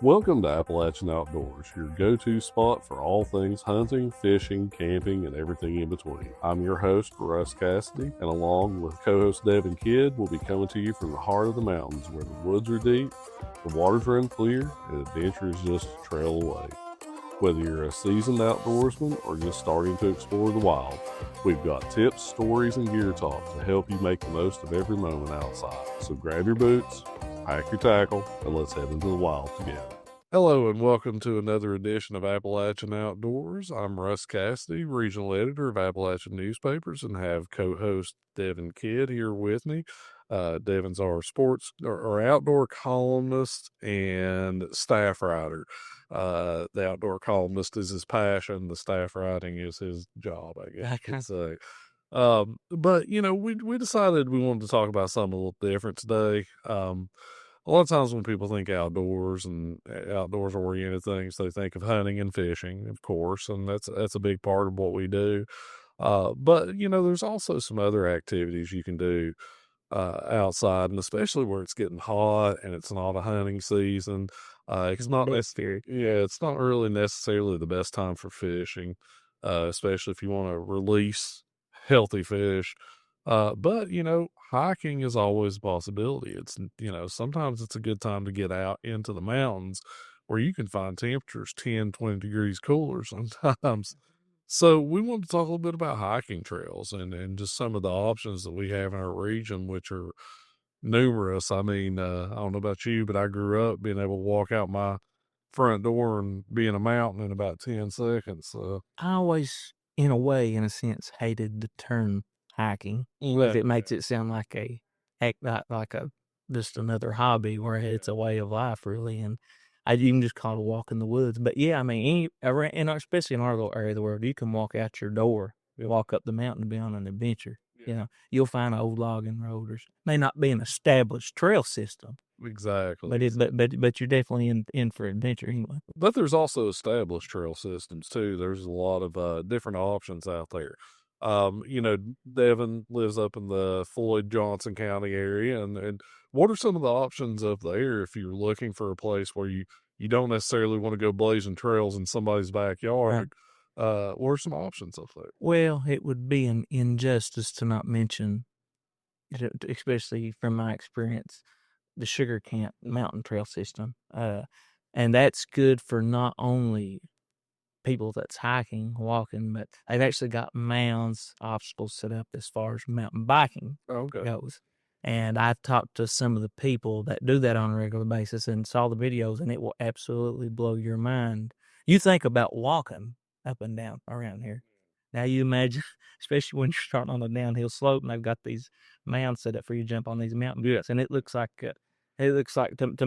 Welcome to Appalachian Outdoors, your go-to spot for all things hunting, fishing, camping, and everything in between. I'm your host, Russ Cassidy, and along with co-host Devin Kidd, we'll be coming to you from the heart of the mountains where the woods are deep, the waters run clear, and adventure is just a trail away. Whether you're a seasoned outdoorsman or just starting to explore the wild, we've got tips, stories, and gear talk to help you make the most of every moment outside. So grab your boots, pack your tackle, and let's head into the wild together. Hello and welcome to another edition of Appalachian Outdoors. I'm Russ Cassidy, regional editor of Appalachian Newspapers, and have co-host Devin Kidd here with me. Devin's our outdoor columnist and staff writer. The outdoor columnist is his passion. The staff writing is his job, I guess you could say. But we decided we wanted to talk about something a little different today. A lot of times when people think outdoors and outdoors oriented things, they think of hunting and fishing, of course, and that's a big part of what we do. But there's also some other activities you can do outside, and especially where it's getting hot and it's not a hunting season. It's not necessary. Yeah, it's not really necessarily the best time for fishing, especially if you want to release healthy fish. But hiking is always a possibility. It's sometimes it's a good time to get out into the mountains where you can find temperatures 10, 20 degrees cooler sometimes. So we want to talk a little bit about hiking trails and just some of the options that we have in our region, which are numerous. I mean, I don't know about you, but I grew up being able to walk out my front door and be in a mountain in about 10 seconds. I always, in a sense, hated the term hiking. It makes it sound like just another hobby where it's a way of life, really. And you can just call it a walk in the woods. But yeah, I mean, especially in our little area of the world, you can walk out your door, walk up the mountain, and be on an adventure. Yeah. You'll find an old logging road, or may not be an established trail system. Exactly. But you're definitely in for adventure anyway. But there's also established trail systems too. There's a lot of different options out there. Devin lives up in the Floyd Johnson County area, and what are some of the options up there if you're looking for a place where you don't necessarily want to go blazing trails in somebody's backyard? Right. What are some options up there? Well, it would be an injustice to not mention, especially from my experience, the Sugar Camp Mountain Trail System. And that's good for not only people that's hiking, walking, but they've actually got mounds, obstacles set up as far as mountain biking goes. And I've talked to some of the people that do that on a regular basis and saw the videos, and it will absolutely blow your mind. You think about walking up and down around here. Now you imagine, especially when you're starting on a downhill slope and they've got these mounds set up for you to jump on these mountain bits, and it looks like to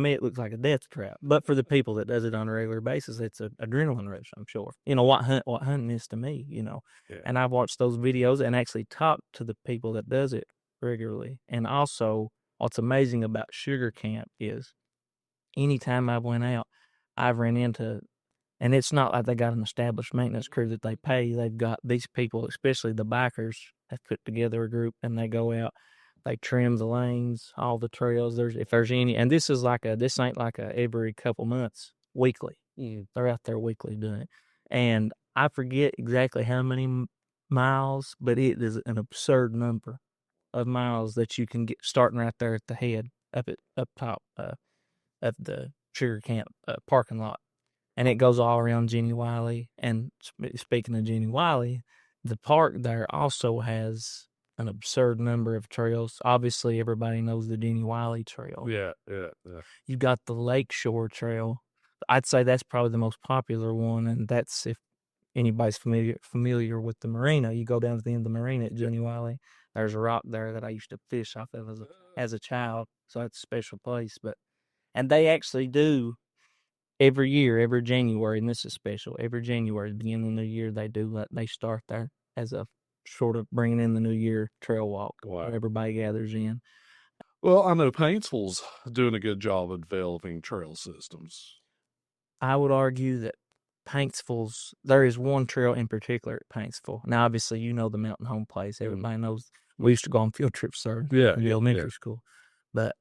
me, it looks like a death trap. But for the people that does it on a regular basis, it's an adrenaline rush, I'm sure. What hunting is to me, Yeah. And I've watched those videos and actually talked to the people that does it regularly. And also, what's amazing about Sugar Camp is anytime I went out, I've ran into, and it's not like they got an established maintenance crew that they pay. They've got these people, especially the bikers, have put together a group and they go out. They trim the lanes, all the trails. If there's any, and this ain't like a every couple months, weekly. They're out there weekly doing it. And I forget exactly how many miles, but it is an absurd number of miles that you can get starting right there at the head, up top of the Sugar Camp parking lot. And it goes all around Jenny Wiley. And speaking of Jenny Wiley, the park there also has an absurd number of trails. Obviously, everybody knows the Jenny Wiley Trail. Yeah. You've got the Lakeshore Trail. I'd say that's probably the most popular one, and that's if anybody's familiar with the marina. You go down to the end of the marina at Jenny Wiley. There's a rock there that I used to fish off of as a child, so it's a special place. And they actually do every year, every January, and this is special. Every January, beginning of the new year, they start there as a sort of bringing in the new year trail walk. Wow. Where everybody gathers in. Well, I know Paintsville's doing a good job of developing trail systems. I would argue that there is one trail in particular at Paintsville. Now, obviously, the Mountain Home Place. Everybody knows we used to go on field trips there in elementary school. But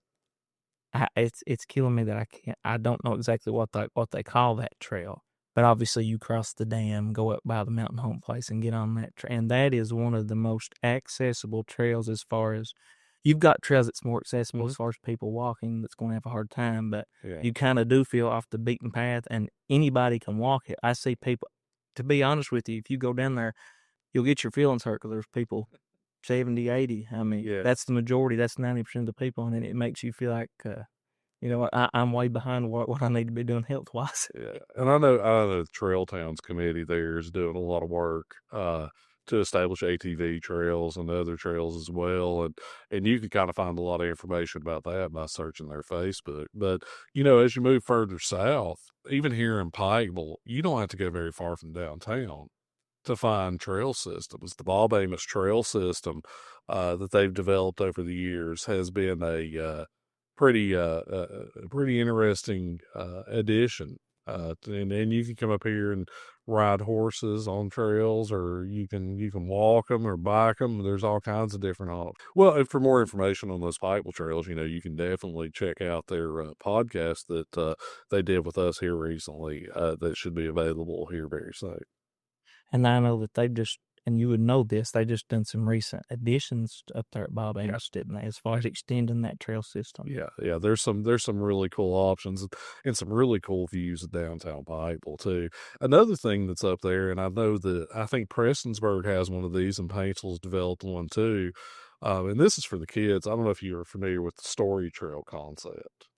it's killing me that I don't know exactly what they call that trail, but obviously you cross the dam, go up by the mountain home place, and get on that and that is one of the most accessible trails as far as you've got trails that's more accessible Mhm. as far as people walking that's going to have a hard time, but Yeah. you kind of do feel off the beaten path, and anybody can walk it. I see people. To be honest with you, if you go down there, you'll get your feelings hurt because there's people 70, 80. I mean, Yeah. that's the majority. That's 90% of the people, and it makes you feel like, I'm way behind what I need to be doing health wise. Yeah, and I know the Trail Towns Committee there is doing a lot of work to establish ATV trails and other trails as well, and you can kind of find a lot of information about that by searching their Facebook. But as you move further south, even here in Pikeville, you don't have to go very far from downtown to find trail systems. The Bob Amos Trail System that they've developed over the years has been a pretty interesting addition. And you can come up here and ride horses on trails, or you can walk them or bike them. There's all kinds of different options. Well, and for more information on those Pikeville trails, you can definitely check out their podcast that they did with us here recently. That should be available here very soon. And I know that and you would know this, they just done some recent additions up there at Bob Amos, didn't they, as far as extending that trail system? Yeah. There's some really cool options and some really cool views of downtown Pikeville too. Another thing that's up there, and I think Prestonsburg has one of these, and Paintsville's developed one too. And this is for the kids. I don't know if you are familiar with the story trail concept.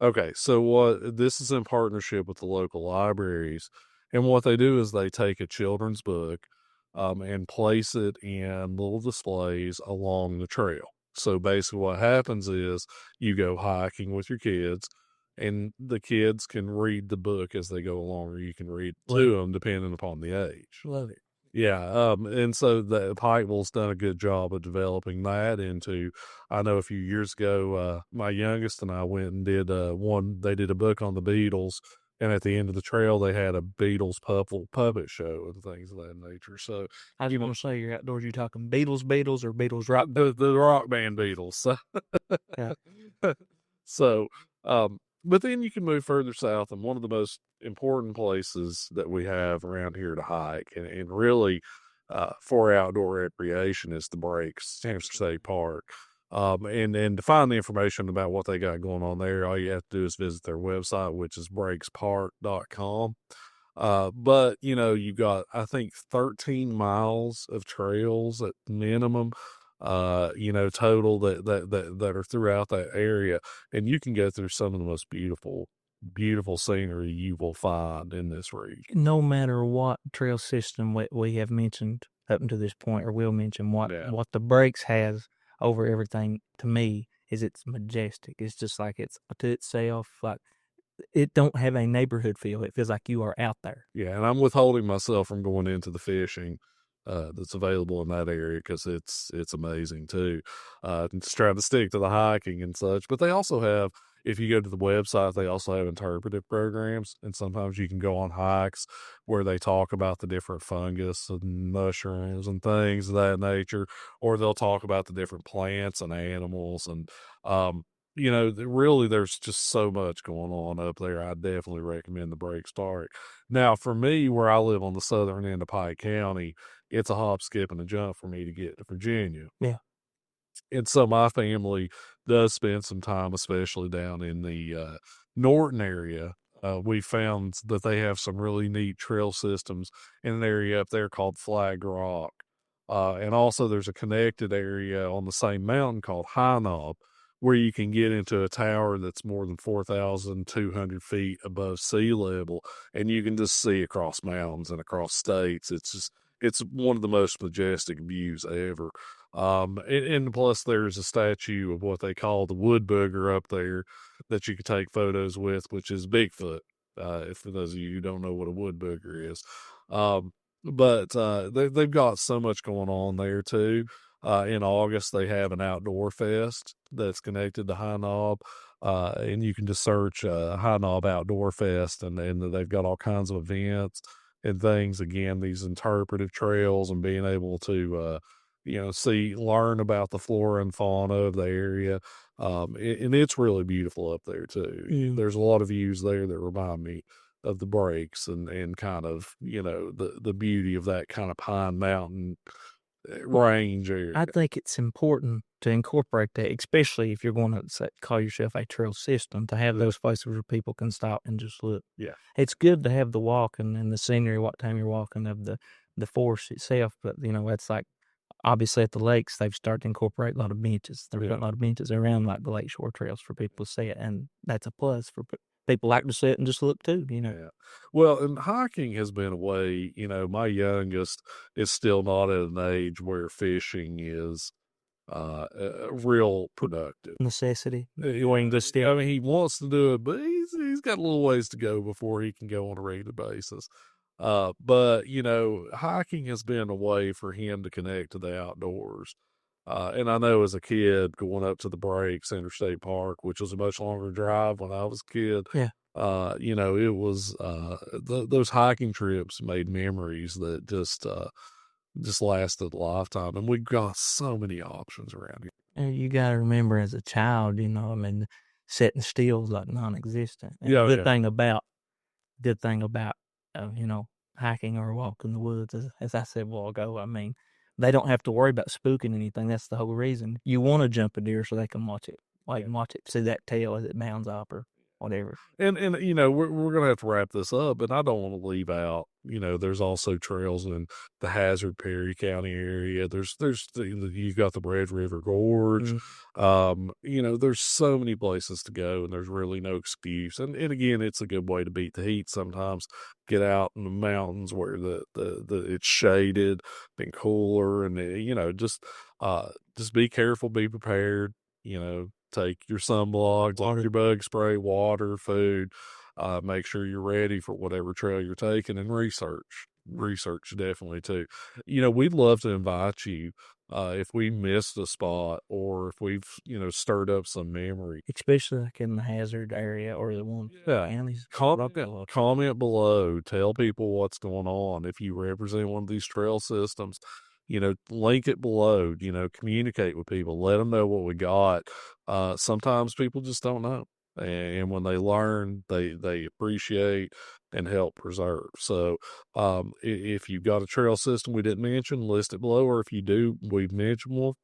Okay, so this is in partnership with the local libraries, and what they do is they take a children's book, and place it in little displays along the trail. So basically, what happens is you go hiking with your kids, and the kids can read the book as they go along, or you can read to them depending upon the age. Love it. Yeah, and so the Pikeville's done a good job of developing that into. I know a few years ago, my youngest and I went and did they did a book on the Beatles, and at the end of the trail, they had a Beatles puppet show and things of that nature. So, I was you know, gonna say, you're outdoors, you talking Beatles or Beatles rock? the rock band Beatles. So, Yeah. so, but then you can move further south, and one of the most important places that we have around here to hike and really for outdoor recreation is the Breaks, Hampshire State Park. And to find the information about what they got going on there, all you have to do is visit their website, which is breakspark.com. But you've got, I think, 13 miles of trails at minimum, total that are throughout that area. And you can go through some of the most beautiful scenery you will find in this region. No matter what trail system we have mentioned up until this point, or will mention, what the Breaks has over everything to me is it's majestic. It's just like it's to itself, like it don't have a neighborhood feel. It feels like you are out there. Yeah, and I'm withholding myself from going into the fishing that's available in that area because it's amazing too. Just trying to stick to the hiking and such, but they also have. If you go to the website, they also have interpretive programs, and sometimes you can go on hikes where they talk about the different fungus and mushrooms and things of that nature, or they'll talk about the different plants and animals. And really, there's just so much going on up there. I definitely recommend the Breaks Park. Now, for me, where I live on the southern end of Pike County, it's a hop, skip, and a jump for me to get to Virginia. Yeah. And so my family does spend some time, especially down in the Norton area. We found that they have some really neat trail systems in an area up there called Flag Rock. And also there's a connected area on the same mountain called High Knob, where you can get into a tower that's more than 4,200 feet above sea level, and you can just see across mountains and across states. It's one of the most majestic views ever. And plus there's a statue of what they call the wood booger up there that you can take photos with, which is Bigfoot. If for those of you who don't know what a wood booger is. But they've got so much going on there too. In August, they have an outdoor fest that's connected to High Knob. And you can just search High Knob Outdoor Fest, and they've got all kinds of events and things. Again, these interpretive trails and being able to learn about the flora and fauna of the area. And it's really beautiful up there too. There's a lot of views there that remind me of the breaks and kind of, the beauty of that kind of Pine Mountain range area. I think it's important to incorporate that, especially if you're going to call yourself a trail system, to have those places where people can stop and just look. Yeah. It's good to have the walking and the scenery, what time you're walking, of the forest itself, but, that's like, obviously at the lakes, they've started to incorporate a lot of benches. They're putting a lot of benches around like the lakeshore trails for people to see it, and that's a plus for people like to sit and just look too, Yeah. Well, and hiking has been a way, my youngest is still not at an age where fishing is real productive. Necessity. I mean, he wants to do it, but he's got a little ways to go before he can go on a regular basis. But hiking has been a way for him to connect to the outdoors. And I know as a kid going up to the Breaks Interstate Park, which was a much longer drive when I was a kid. Yeah. It was those hiking trips made memories that just lasted a lifetime, and we've got so many options around here. And you got to remember, as a child, sitting still is like non-existent. And Yeah, the good thing about, hiking or walking the woods, as I said a while ago, I mean, they don't have to worry about spooking anything. That's the whole reason. You want to jump a deer so they can watch it, see that tail as it bounds up or whatever. And we're gonna have to wrap this up, but I don't want to leave out. There's also trails in the Hazard Perry County area. You've got the Red River Gorge. There's so many places to go, and there's really no excuse. And again, it's a good way to beat the heat sometimes. Get out in the mountains where the it's shaded and cooler, and just be careful, be prepared. Take your sunblock, your bug spray, water, food. Make sure you're ready for whatever trail you're taking, and research definitely too. We'd love to invite you if we missed a spot or if we've stirred up some memory, especially like in the Hazard area or the one counties. Comment below, tell people what's going on. If you represent one of these trail systems, link it below, communicate with people, let them know what we got. Sometimes people just don't know. And when they learn, they appreciate and help preserve. So, if you've got a trail system we didn't mention, list it below. Or if you do, we've mentioned, we'll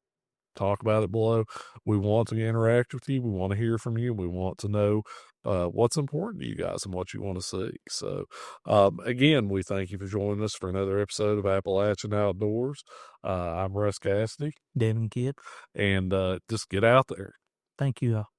talk about it below. We want to interact with you. We want to hear from you. We want to know what's important to you guys and what you want to see. So, again, we thank you for joining us for another episode of Appalachian Outdoors. I'm Russ Cassidy. Devin Kidd. And just get out there. Thank you all.